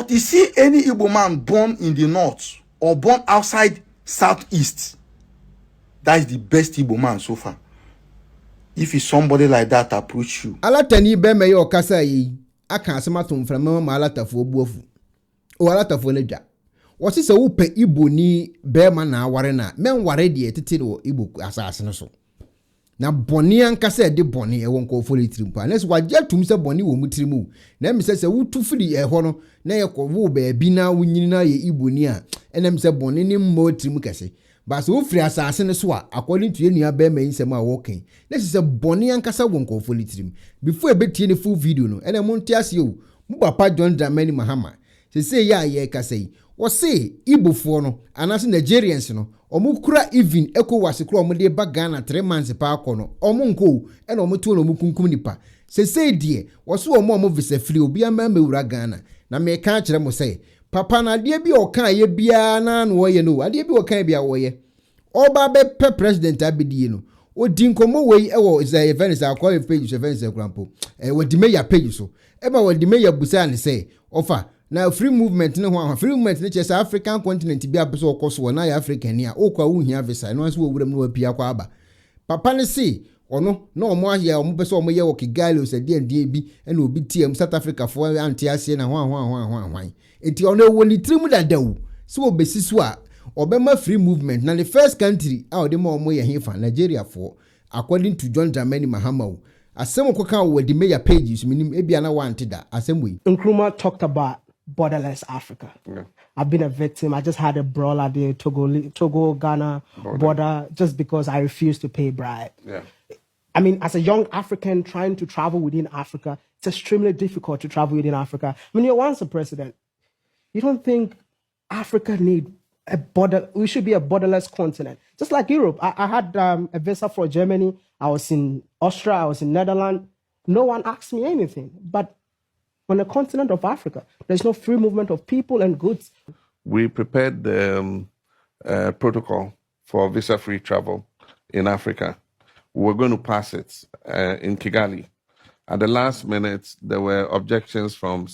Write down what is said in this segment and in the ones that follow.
But you see any Igbo man born in the north or born outside southeast, that is the best Igbo man so far. If it's somebody like that approach you. Alatani be me yo kasa yi aka asemato mframa ma alatafo buofu. O alatafo leja. Wasi se wo pe Igbo ni be ma na aware na men ware de tete wo Igbo asase no so. Na boni ankasa de boni e won ko foli trimpa. Na so waje tum se boni wo mutrimu. Na mi se wutu firi e ho no na ye ko wo ba bi na wunyini na ye Igbo ni a. Enem se boni ni mmo trimu kese. But so free asase ne so according to enu aba ma nsem a working na se boni ankasa won ko foli trim before e betie ne full video no ene mo ntiase o mu papa John Dramani Mahama se ya ye kasai wo se Igbo no anase Nigerians no omukura even ECOWAS kura omde ba Ghana 3 months pa akono omunko ene omuto no mukunkum nipa se die wo so omo visa free obi ama mewura Ghana na me ka kire mo se papa na ade bi okan ye bia na no ye no ade bi okan bia wo ye oba be pe president abedie no odi nkomo wei e wo is a event akwa page event ekrampo wodi me ya page so e ba wodi me ya busa ne say offer na free movement ne ho free movement ne chese African continent bi abeso okoso na ya African ni a okwa wo hia visa no so wo wuram no wapia kwa aba papa ne say ono na omo ahia omo beso omo ye wo Kigali o se die bi e na obi tiem South Africa fo anti ase na hwan enti ono wo ni trimu dadawu so obesi so a obema free movement na the first country out dem omo ye hefa Nigeria for according to John Dramani Mahama asem koka wo di meya pages minim ebia na wante da asem we Nkrumah talked about borderless Africa. Yeah. I've been a victim. I just had a brawl at the Togo Ghana border just because I refused to pay bribe. Yeah. I mean, as a young African trying to travel within Africa, it's extremely difficult to travel within Africa. I mean, you're once a president. You don't think Africa need a border? We should be a borderless continent, just like Europe. I had a visa for Germany. I was in Austria. I was in Netherlands. No one asked me anything. But on the continent of Africa, there's no free movement of people and goods. We prepared the protocol for visa-free travel in Africa. We were going to pass it in Kigali. At the last minute, there were objections from,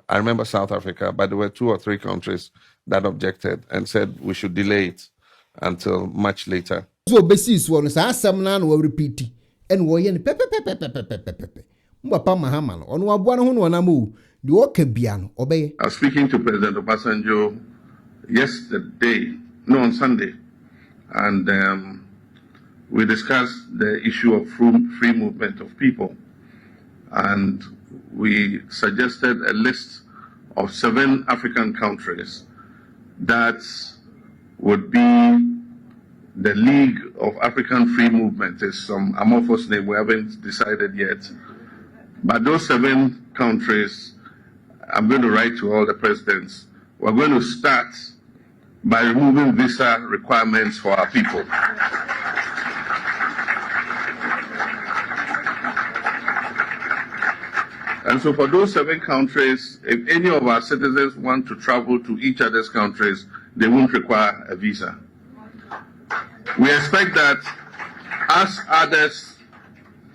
I remember South Africa, but there were 2 or 3 countries that objected and said we should delay it until much later. So basis one sa asam na no repeat and wo ye ne pepe Mbapa Mahama ono aboa no ho no na mu de o ka bia no obeye. I was speaking to President Obasanjo on Sunday, and we discussed the issue of free movement of people, and we suggested a list of 7 African countries that would be the League of African Free Movement. Is some amorphous name, we haven't decided yet. But those 7 countries, I'm going to write to all the presidents. We're going to start by removing visa requirements for our people. And so for those 7 countries, if any of our citizens want to travel to each other's countries, they won't require a visa. We expect that as others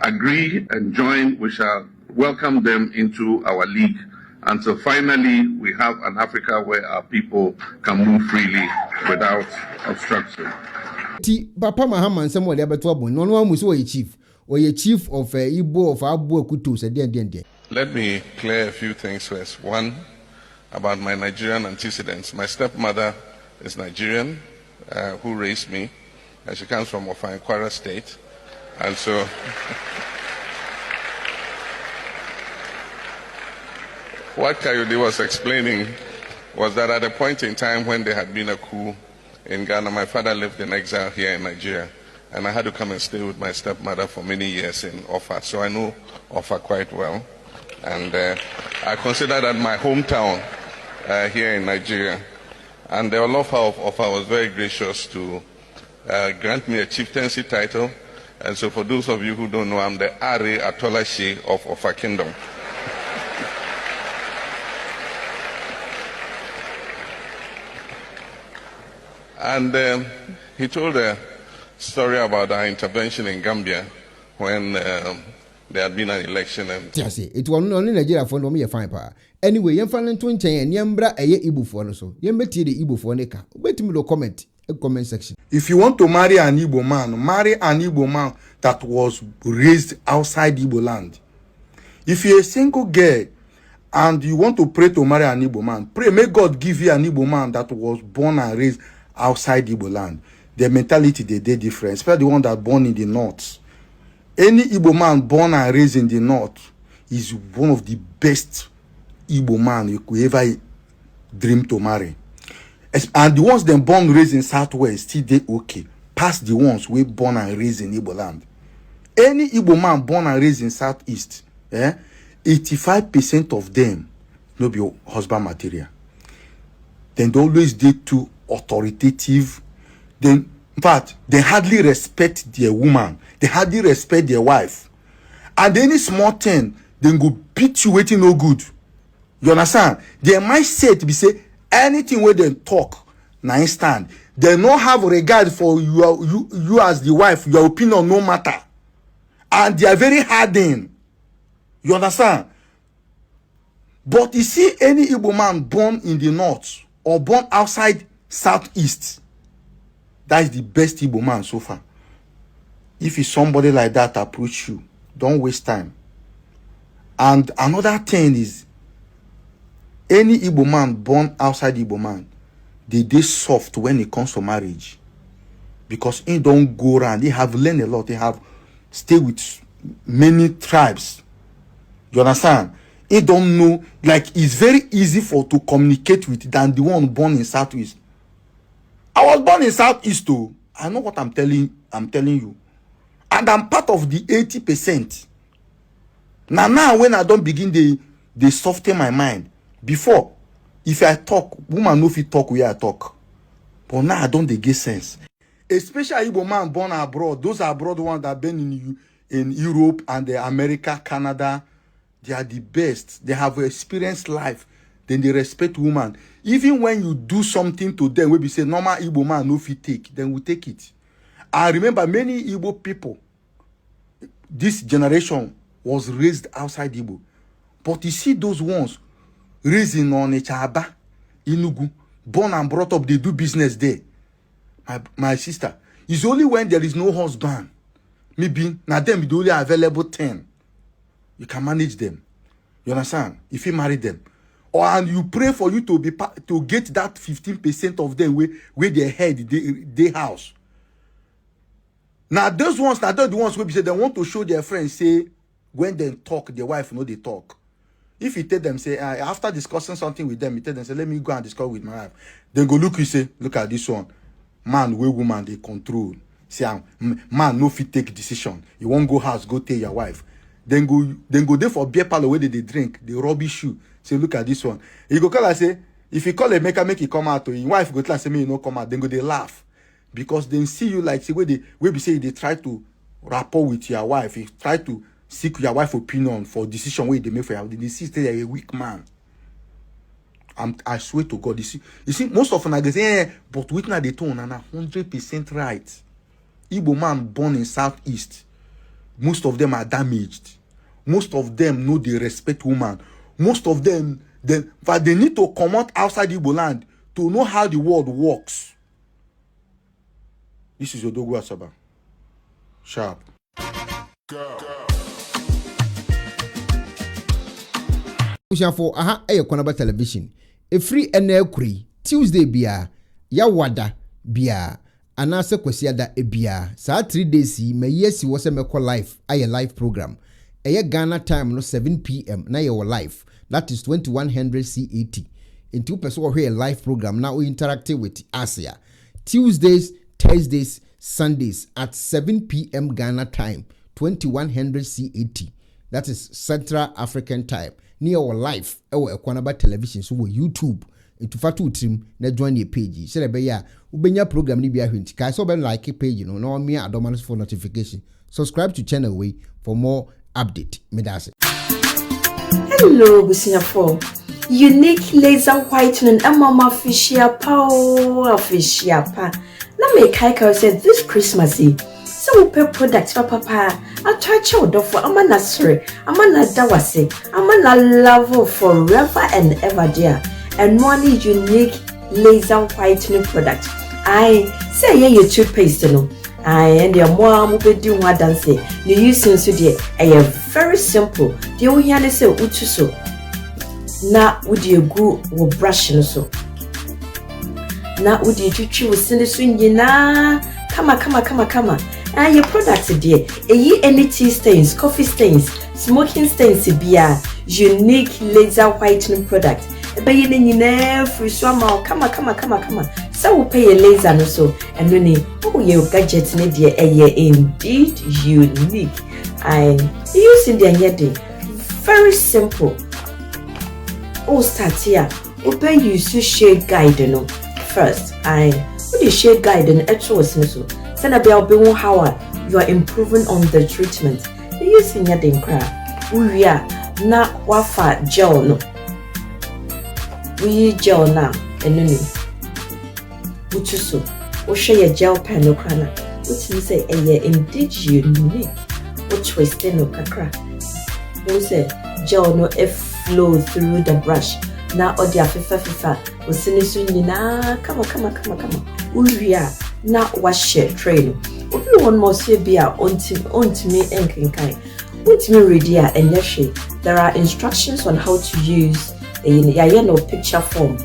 agree and join, we shall welcome them into our league until finally we have an Africa where our people can move freely without obstruction. Papa Mahama nsem wo de abeto abon no amu so chief of Igbo of Abu Akutu se den. Let me clear a few things first. One, about my Nigerian antecedents. My stepmother is Nigerian, who raised me, and she comes from Kwara State. And so what Kayode was explaining was that at a point in time when there had been a coup in Ghana, my father lived in exile here in Nigeria, and I had to come and stay with my stepmother for many years in Offa. So I know Offa quite well, and I consider that my hometown here in Nigeria. And the Olofa of Offa was very gracious to grant me a chieftaincy title. And so for those of you who don't know, I'm the Are Atolashi of Offa Kingdom. And he told a story about our intervention in Gambia when there had been an election and yes, it was only Nigeria for no me fine pa. Anyway, yem fan to nchen yembra eye Igbo for no so. Yem betie the Igbo for neka. Wait me to comment section. If you want to marry an Igbo man, marry an Igbo man that was raised outside Igbo land. If you're a single girl and you want to pray to marry an Igbo man, pray, may God give you an Igbo man that was born and raised outside Igbo land. Their mentality, they different, especially the one that born in the north. Any Igbo man born and raised in the north is one of the best Igbo man you could ever dream to marry. And the ones them born and raised in southwest, still they okay. Past the ones we born and raised in Igbo land. Any Igbo man born and raised in southeast, 85% of them no be husband material. Then they always did too authoritative. Then, in fact, they hardly respect their woman. They hardly respect their wife. And any small thing, they go beat you waiting no good. You understand? Their mindset be say anything where they talk, now instant. They don't have regard for you as the wife. Your opinion no matter. And they are very hardened. You understand? But you see any Igbo man born in the north or born outside southeast, that is the best Igbo man so far. If it's somebody like that approach you, don't waste time. And another thing is, any Igbo man born outside Igbo man, they soft when it comes to marriage. Because he don't go around. They have learned a lot. They have stayed with many tribes. You understand? He don't know, like it's very easy to communicate with than the one born in southeast. I was born in southeast too. I know what I'm telling you. And I'm part of the 80%. Now when I don't begin they soften my mind. Before, if I talk, woman know if you talk where I talk. But now I don't they get sense. Especially Igbo man born abroad. Those abroad ones that been in Europe and America, Canada. They are the best. They have experienced life. Then they respect woman. Even when you do something to them, we say normal Igbo man no fit take, then we take it. I remember many Igbo people. This generation was raised outside Igbo, but you see those ones raised in Onitsha, Enugu, born and brought up. They do business there. My sister, it's only when there is no husband. Maybe now them the only available 10. You can manage them. You understand? If you marry them. And you pray for you to get that 15% of them where their head, their house. Now those ones, they're the ones where they want to show their friends, say, when they talk, their wife know they talk. If you tell them, say, after discussing something with them, you tell them, say, let me go and discuss with my wife. Then go look, you say, look at this one. Man, where woman, they control. Say, man, no fit take decision. You won't go house, go tell your wife. Then go there for beer parlor where they drink, the rubbish you. Say, look at this one. You go call and say, if you call a maker, make it come out. Your wife go tell and say, me, you no come out. Then go they laugh. Because they see you like, say, where we say they try to rapport with your wife. You try to seek your wife's opinion for decision where they make for you. They see they're a weak man. I swear to God, you see, most of them they say, but witness the tone and 100% right. Igbo man born in southeast. Most of them are damaged. Most of them know they respect woman. Most of them, but they need to come out outside Igbo land to know how the world works. This is Odogu Asaba. Sharp. For aha aye Konaba television. A free enekuri Tuesday bia ya wada bia anase kwesiada ebia saa 3 days me yesi wo se meko live aye live program eye Ghana time no 7 p.m. na ye wo live that is 2100 CET into person wo live program now we interactive with Asia Tuesdays, Thursdays, Sundays at 7 p.m. Ghana time 2100 CET that is Central African time near our live our Konaba television so YouTube into fatu trim na join your page say be ya ubenya program ni bia hwenti kai so be like page no na me adomanos for notification subscribe to channel way for more update medase. Hello Businyafo, unique laser whitening and mama official pa na me kai ka say this Christmas So pe product papa attract your door for amana sre amana dawase amana love forever and ever dear and one unique laser whitening product. I say yeah your toothpaste no. I and your mom will do what dance. The use so dear a very simple. The only hand is so utuso. Na would you go or brush so? Na would you choose send the swing na come. And your products dear. Any tea stains, coffee stains, smoking stains be unique laser whitening product. Baying in free swammer, come. So we pay a laser no so and no need your gadgets need dear indeed unique. I using the yet very simple. All start here. Open use shade guide no first. I the shade guide and actual so send about be how you are improving on the treatment. Using your ding crap. We are not wafa gel no. We gel now and no need. Uchuso, or share a gel pen no crana, which means say indeed unique. What choice then no kakra? Who say gel no flow through the brush. Now all the fifa was sinisu na come. Uria na wash your trail. If you want more say be on me and kinkai. Won't me read and yashi. There are instructions on how to use no picture form.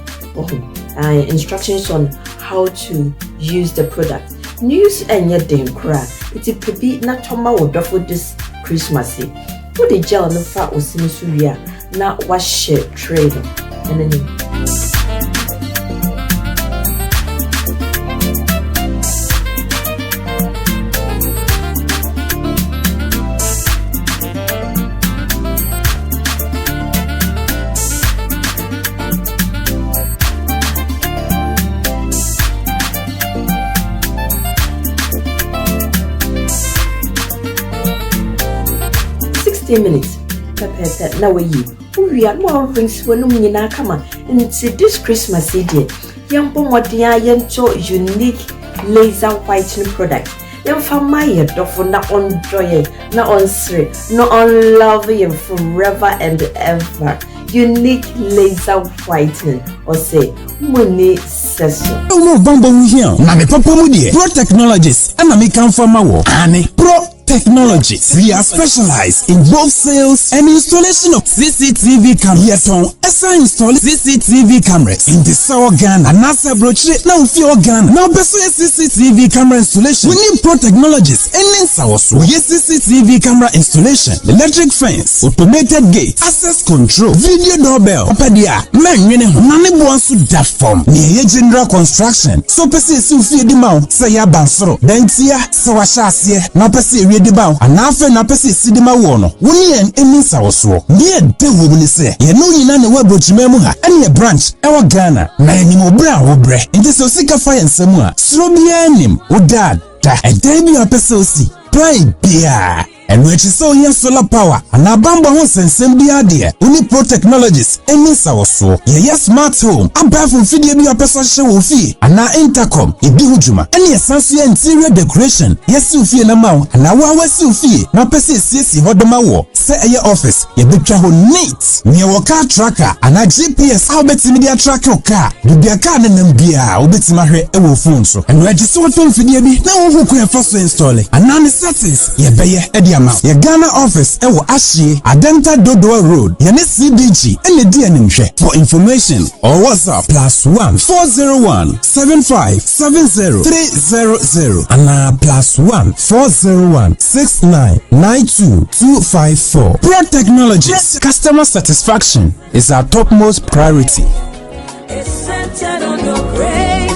Instructions on how to use the product. News and yet den cry. It could be not toma or duffel this Christmas. Put the gel no fat or sinusuria. Now wash your trade. And then 60 minutes. Now we are more rings when we na come and it's this Christmas day. Young Pomodia Yento unique laser whitening product. Young Famaya Dofo na on joy, na on sre, no on love you forever and ever. Unique laser whitening or say money says so. No bambo here. Na me papa mu die. Pro Technologies and na me kan fama wo. Ane Pro Technologies. We are specialized in both sales and installation of CCTV cameras. Esa install CCTV cameras in the Sour Ghana and NASA brochure now fear Ghana. Now beso CCTV camera installation. We need Pro Technologies and then Sawaso. Yes, CCTV camera installation, electric fence, automated gate, access control, video doorbell. Opadia, man, nane buansu that form. Niye general construction. So pesi si ufi di mau say ya bansoro. Dentia sawasha asiye. Na pesi the bow and after na pesi sidima wono woni en eni sawoso nie de wo ni se ye no nyina ne wabochimemu ha ene ye branch ewa Ghana na enimo bra wo bre nti so sika fa yensemu a sro bia enim wo dad da eden bi apese osi pride bia and which is so here solar power and abamba won sensem bia de uni Pro Technologies eni sawoso ye smart home aba fu fidie bi apese hye wo fie ana intercom ebi hujuma eni esanso interior decoration yes fie na maw ana wa wasi fie na pese siesi hodoma wo se eye office ye betwa ho neat ne wo car tracker ana GPS how betimi dia track your car bibia car na nam bia obetima hwe e wo phone so and which is so ton fidie bi na wo ko e first install ana ne settings ye beye e ye Ghana office ewo Ashie Adenta Dodoa Road yene CBG ene di animhwe for information or WhatsApp +1 401 75 70 300 and +1 401 69 92 254. Pro Technologies. Customer satisfaction is our topmost priority. It's centered on your grace.